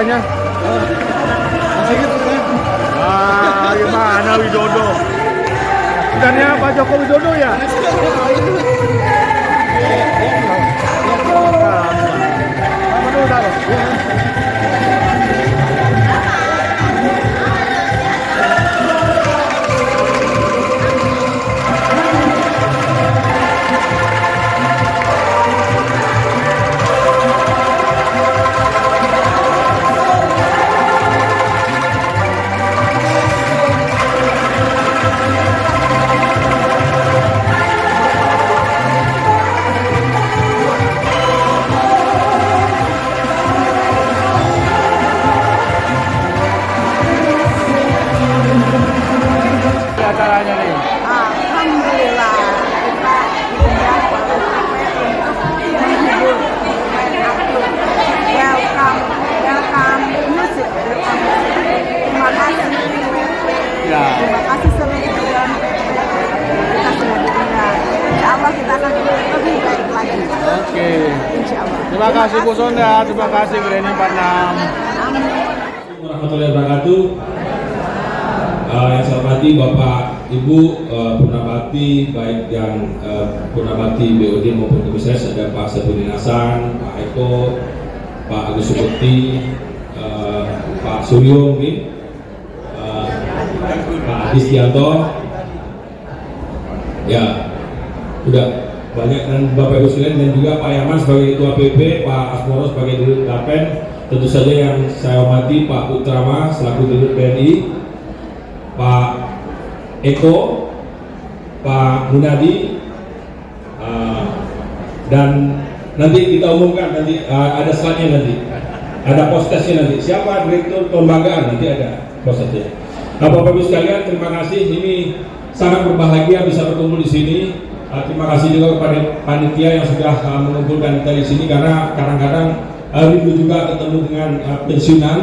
acaranya? Gimana Widodo? Bukannya Pak Joko Widodo ya? Acaranya nih. Alhamdulillah kita diundang oleh KPU untuk menghibur welcome musik. Terima kasih Ya. terima kasih seluruh jajaran kita sudah diundang. Insya Allah kita akan lebih baik lagi. Oke. Insya Allah. Terima kasih Bu Sonda, terima kasih Greni 46. Amin. Warahmatullahi wabarakatuh. Yang saya hormati Bapak Ibu Purnabakti, baik yang Purnabakti BOD maupun Komisaris, ada Pak Saifudin Hasan, Pak Eko, Pak Agus Subukti, Pak Suryo mungkin, Pak Adistianto, ya sudah banyak, dan Bapak Ibu sekalian, dan juga Pak Yaman sebagai Ketua PP, Pak Asmoro sebagai Dirut Dapen, tentu saja yang saya hormati Pak Putrama selaku Dirut BNI, Pak Eko, Pak Munadi, dan nanti kita umumkan, nanti ada slide-nya, nanti ada postesnya, nanti siapa direktur kelembagaan, nanti ada postesnya. Nah, Bapak Ibu sekalian, terima kasih, ini sangat berbahagia bisa berkumpul di sini. Terima kasih juga kepada panitia yang sudah mengumpulkan kita di sini, karena kadang-kadang rindu juga ketemu dengan pensiunan.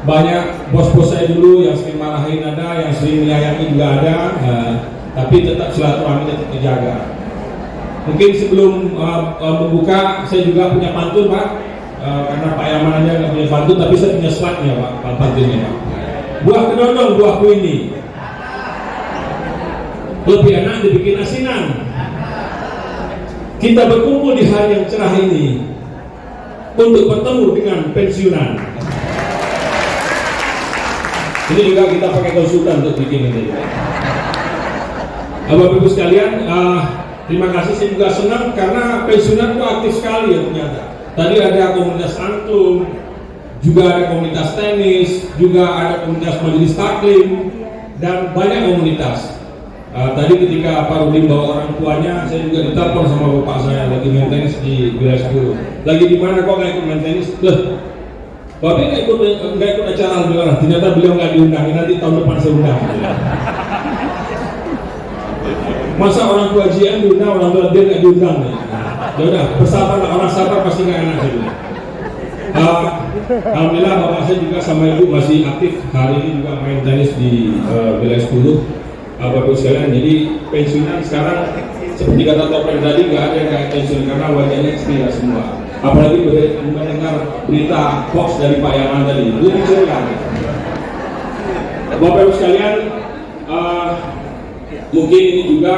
Banyak bos-bos saya dulu yang sering marahin ada, yang sering menyayangi juga ada, tapi tetap silaturahmi tetap terjaga. Mungkin sebelum membuka, saya juga punya pantun Pak, karena Pak Yaman aja nggak punya pantun, tapi saya punya slide-nya Pak, pantunnya Pak. Buah kedondong, buahku ini lebih enak dibikin asinan. Kita berkumpul di hari yang cerah ini untuk bertemu dengan pensiunan. Ini juga kita pakai konsultan untuk bikin ini. Bapak Ibu sekalian, terima kasih. Saya juga senang karena pensiunan itu aktif sekali ya ternyata. Tadi ada komunitas angklung, juga ada komunitas tenis, juga ada komunitas majelis taklim, dan banyak komunitas. Tadi ketika Pak Rudin bawa orang tuanya, saya juga ditelepon sama bapak saya lagi main tenis di wilayah 10. Lagi di mana kok nggak ikut main tenis? Bapak nggak ikut acara alhamdulillah. Ternyata beliau nggak diundang. Nanti tahun depan saya undang. Masa orang tua GM diundang, orang tua dia nggak diundang nih. Ya udah, bersabarlah, orang sabar pasti nggak enak sih. Alhamdulillah bapak saya juga sama ibu masih aktif. Hari ini juga main tenis di wilayah 10. Bapak Ibu sekalian, jadi pensiunan sekarang seperti kata Topeng tadi nggak ada yang kayak pensiun karena wajahnya tidak semua. Apalagi mendengar berita hoax dari Pak Yaman tadi, itu dicurigakan. Bapak Ibu sekalian, mungkin ini juga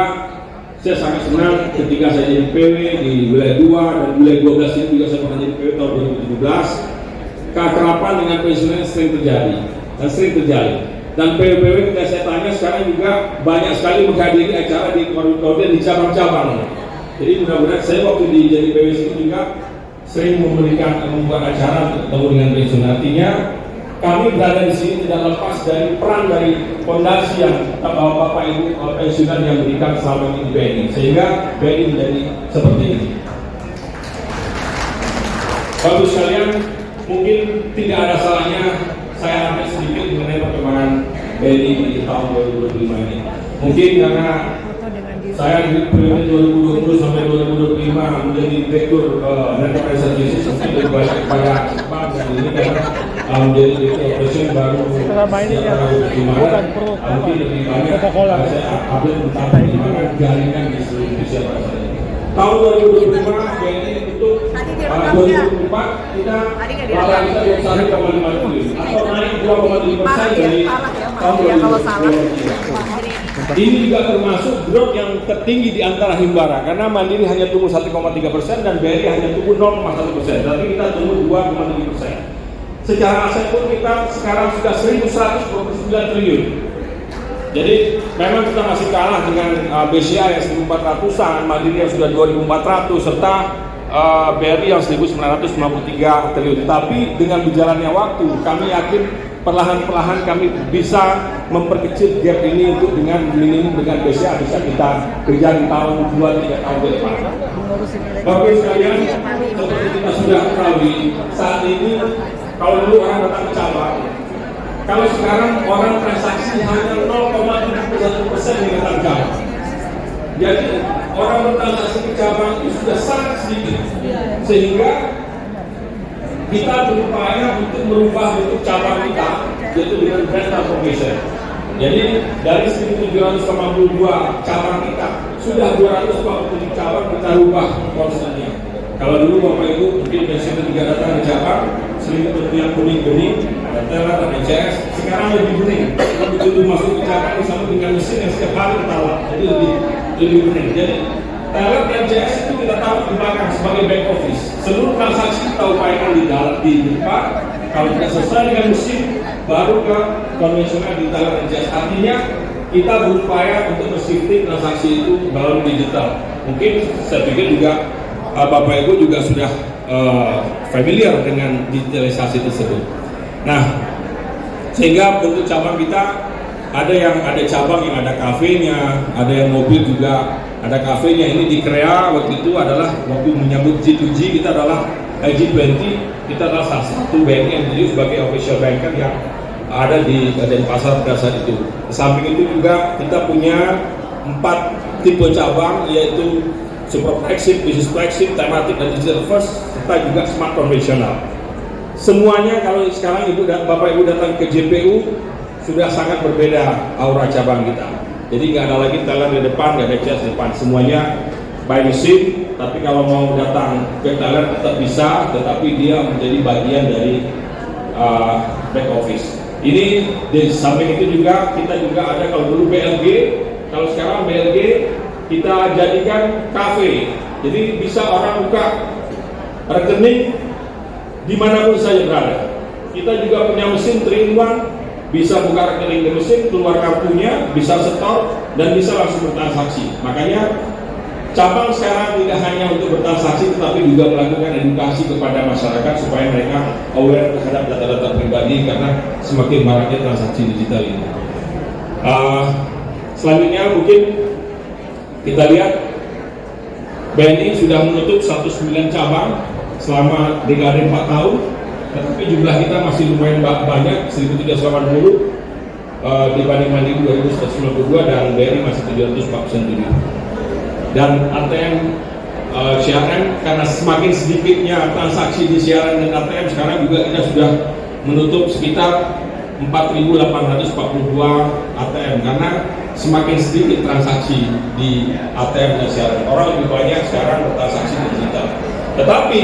saya sangat senang ketika saya jadi PW di wilayah 2 dan wilayah 12 ini juga saya pernah jadi PW tahun 2017. Keakraban dengan pensiunan sering terjadi dan sering terjadi. Dan PW-PW kita saya tanya sekarang juga banyak sekali menghadiri acara di koridor di cabang-cabang. Jadi mudah-mudahan saya waktu jadi PW itu juga sering membuat acara untuk ketemu dengan pensiun. Artinya kami berada di sini tidak lepas dari peran dari fondasi yang Bapak Ibu pensiunan yang berikan selama ini di BNI, sehingga BNI menjadi seperti ini. Bapak sekalian, mungkin tidak ada salahnya saya ambil sedikit mengenai perkembangan BNI di tahun 2025 ini. Mungkin karena saya di periode 2020 sampai 2025 menjadi direktur enterprise services, mungkin lebih banyak kepada bank dan ini karena menjadi direktur operation baru setelah 2025, mungkin lebih banyak saya update tentang perkembangan jaringan di seluruh Indonesia. Tahun 2025 BNI untuk 2024 kita laba kita 21,5 triliun atau naik 2,7% dari tahun 2020. Ini juga termasuk growth yang tertinggi di antara Himbara karena Mandiri hanya tumbuh 1,3% dan BRI hanya tumbuh 0,1%. Tapi kita tumbuh 2,7%. Secara aset pun kita sekarang sudah 1.129 triliun. Jadi memang kita masih kalah dengan BCA yang 1.400-an, Mandiri yang sudah 2.400 serta BRI yang 1.953 triliun. Tapi dengan berjalannya waktu, kami yakin perlahan-perlahan kami bisa memperkecil gap ini untuk dengan minimum dengan BCA bisa kita kerja di tahun 2-3 tahun ke depan. Bapak sekalian, seperti kita sudah ketahui, saat ini kalau dulu orang datang ke cabang, kalau sekarang orang transaksi hanya 0,71% dengan cabang. Jadi orang bertransaksi ke cabang itu sudah sangat sedikit, sehingga kita berupaya untuk merubah bentuk cabang kita, yaitu dengan brand transformation. Jadi dari 1.782 cabang kita, sudah 247 cabang kita rubah konsepnya. Kalau dulu Bapak Ibu mungkin biasanya 3 datang ke cabang, selimut yang kuning-kuning, ada teller, ada CS, sekarang lebih bening. Begitu masuk ke cabang sama dengan mesin yang setiap hari kita lap, jadi lebih bening. Jadi teller dan CS itu kita taruh di belakang sebagai back office. Seluruh transaksi kita upayakan di depan. Kalau kita selesai dengan mesin, baru ke konvensional di teller dan CS. Artinya kita berupaya untuk shifting transaksi itu melalui digital. Mungkin saya pikir juga Bapak Ibu juga sudah familiar dengan digitalisasi tersebut. Nah, sehingga bentuk cabang kita ada cabang yang ada kafenya, ada yang mobil juga ada kafenya. Ini di Korea waktu itu adalah waktu menyambut G2G, kita adalah G20, kita adalah salah satu BNI yang jadi sebagai official banker yang ada di Denpasar pada saat itu. Di samping itu juga kita punya 4 tipe cabang, yaitu super flagship, business flagship, tematik dan digital first, serta juga smart konvensional. Semuanya kalau sekarang Bapak Ibu datang ke JPU sudah sangat berbeda aura cabang kita. Jadi nggak ada lagi teller di depan, nggak ada CS di depan, semuanya by machine. Tapi kalau mau datang ke teller tetap bisa, tetapi dia menjadi bagian dari back office. Ini di samping itu juga kita juga ada, kalau dulu BLG, kalau sekarang BLG kita jadikan kafe, jadi bisa orang buka rekening dimanapun saja berada. Kita juga punya mesin 3-in-1, bisa buka rekening di mesin, keluar kartunya, bisa setor, dan bisa langsung bertransaksi. Makanya cabang sekarang tidak hanya untuk bertransaksi, tetapi juga melakukan edukasi kepada masyarakat supaya mereka aware terhadap data-data pribadi karena semakin maraknya transaksi digital ini. Selanjutnya mungkin kita lihat BNI sudah menutup 109 cabang selama dekade 4 tahun, tetapi jumlah kita masih lumayan banyak, 1.380 dibanding Mandiri 2.192 dan BRI masih 747. Dan ATM siaran, karena semakin sedikitnya transaksi di siaran dan ATM, sekarang juga kita sudah menutup sekitar 4.842 ATM karena semakin sedikit transaksi di ATM dan siaran. Orang lebih banyak sekarang bertransaksi digital. Tetapi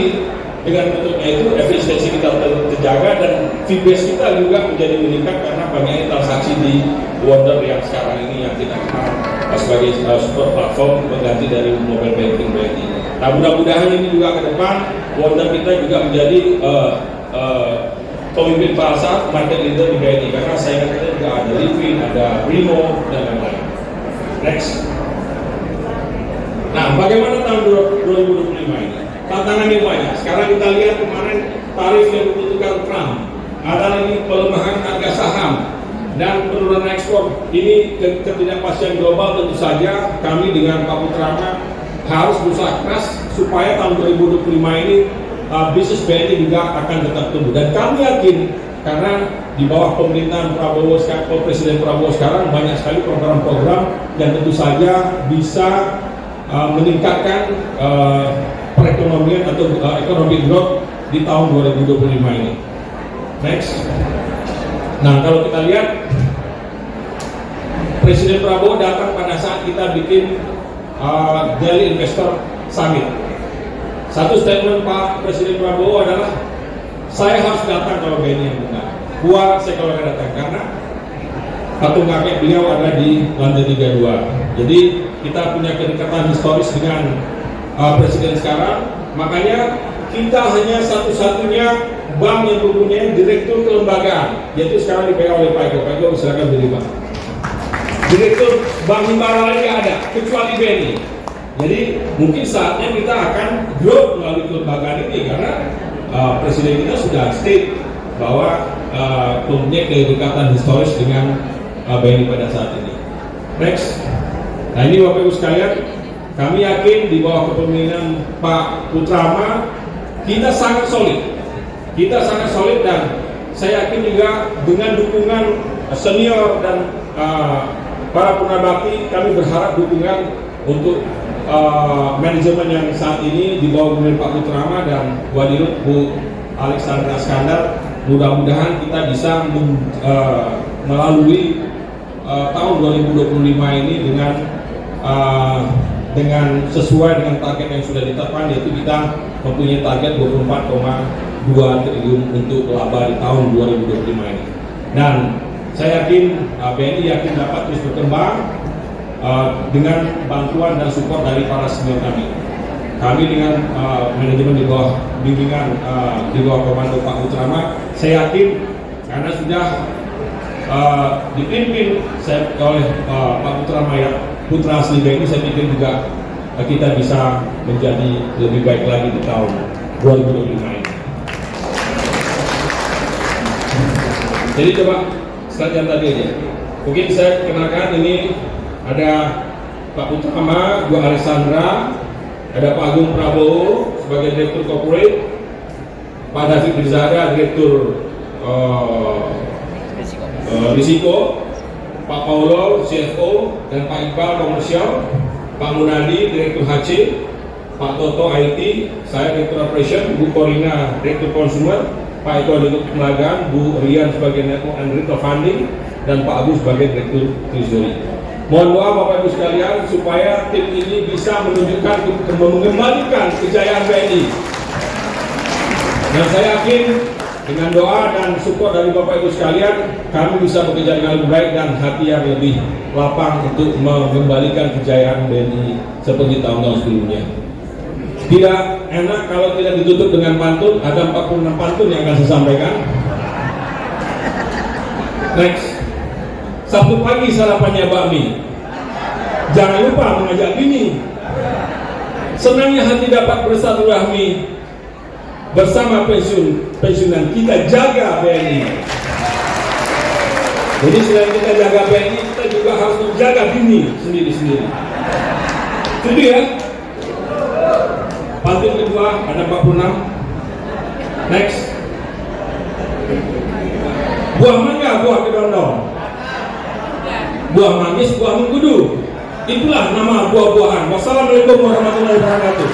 dengan bentuknya itu efisiensi kita terjaga dan fee base kita juga menjadi meningkat karena banyaknya transaksi di Wonder yang sekarang ini yang kita kenal sebagai super platform pengganti dari mobile banking BNI. Nah, mudah-mudahan ini juga ke depan Wonder kita juga menjadi pemimpin pasar, market leader di BNI karena saya kira juga ada Livin, ada Primo dan lain-lain. Next. Nah, bagaimana tahun 2025 ini? Tantangannya banyak. Sekarang kita lihat kemarin tarif yang diputuskan Trump, ada lagi pelemahan harga saham dan penurunan ekspor. Ini ketidakpastian global. Tentu saja kami dengan Pak Putrama harus berusaha keras supaya tahun 2025 ini bisnis BNI juga akan tetap tumbuh. Dan kami yakin karena di bawah pemerintahan Prabowo sekarang, Presiden Prabowo sekarang banyak sekali program-program yang tentu saja bisa meningkatkan perekonomian atau ekonomi growth di tahun 2025 ini. Next. Nah, kalau kita lihat Presiden Prabowo datang pada saat kita bikin Daily Investor Summit. Satu statement Pak Presiden Prabowo adalah saya harus datang kalau BNI yang buka. Buat saya kalau nggak datang karena patung kakek beliau ada di lantai 32. Jadi kita punya kedekatan historis dengan Presiden sekarang. Makanya kita hanya satu-satunya bank yang mempunyai direktur kelembagaan, yaitu sekarang dipegang oleh Pak Eko. Pak Eko silakan berdiri Pak. Direktur Bank Himbara lagi ada, kecuali BNI. Jadi mungkin saatnya kita akan grow melalui kelembagaan ini karena Presiden kita sudah state bahwa mempunyai kedekatan historis dengan BNI pada saat ini. Next. Nah ini Bapak Ibu sekalian, kami yakin di bawah kepemimpinan Pak Putrama kita sangat solid. Kita sangat solid dan saya yakin juga dengan dukungan senior dan para purnabakti kami berharap dukungan untuk manajemen yang saat ini di bawah kepemimpinan Pak Putrama dan Wadirut Bu Alexandra Skandar. Mudah-mudahan kita bisa melalui tahun 2025 ini dengan sesuai dengan target yang sudah ditetapkan, yaitu kita mempunyai target 24,2 triliun untuk laba di tahun 2025 ini. Dan saya yakin BNI yakin dapat terus berkembang dengan bantuan dan support dari para senior kami. Kami dengan manajemen di bawah bimbingan di bawah komando Pak Putrama, saya yakin karena sudah dipimpin oleh Pak Putrama ya, putra asli BNI, saya pikir juga kita bisa menjadi lebih baik lagi di tahun 2025 ini. Jadi coba selanjutnya tadi aja. Mungkin saya kenalkan ini ada Pak Putrama, Bu Alexandra, ada Pak Agung Prabowo sebagai Direktur Corporate, Pak David Rizada Direktur Risiko, Pak Paulo CFO, dan Pak Iqbal Komersial, Pak Munadi Direktur HC, Pak Toto IT, saya Direktur Operation, Bu Corina Direktur Consumer, Pak Eko Direktur Pelagaan, Bu Rian sebagai Network and Retail Funding, dan Pak Agus sebagai Direktur Treasury. Mohon doa Bapak Ibu sekalian supaya tim ini bisa menunjukkan mengembalikan kejayaan BNI. Dan saya yakin dengan doa dan support dari Bapak Ibu sekalian, kami bisa bekerja dengan lebih baik dan hati yang lebih lapang untuk mengembalikan kejayaan BNI seperti tahun-tahun sebelumnya. Tidak enak kalau tidak ditutup dengan pantun. Ada 46 pantun yang akan saya sampaikan. Next. Sabtu pagi sarapannya bakmi. Jangan lupa mengajak bini. Senangnya hati dapat bersilaturahmi. Bersama pensiunan kita jaga BNI. Jadi selain kita jaga BNI, kita juga harus menjaga bini sendiri-sendiri. Setuju ya? Pantun kedua ada 46. Next. Buah mangga, buah kedondong. Buah manggis, buah mengkudu. Itulah nama buah-buahan. Wassalamualaikum warahmatullahi wabarakatuh.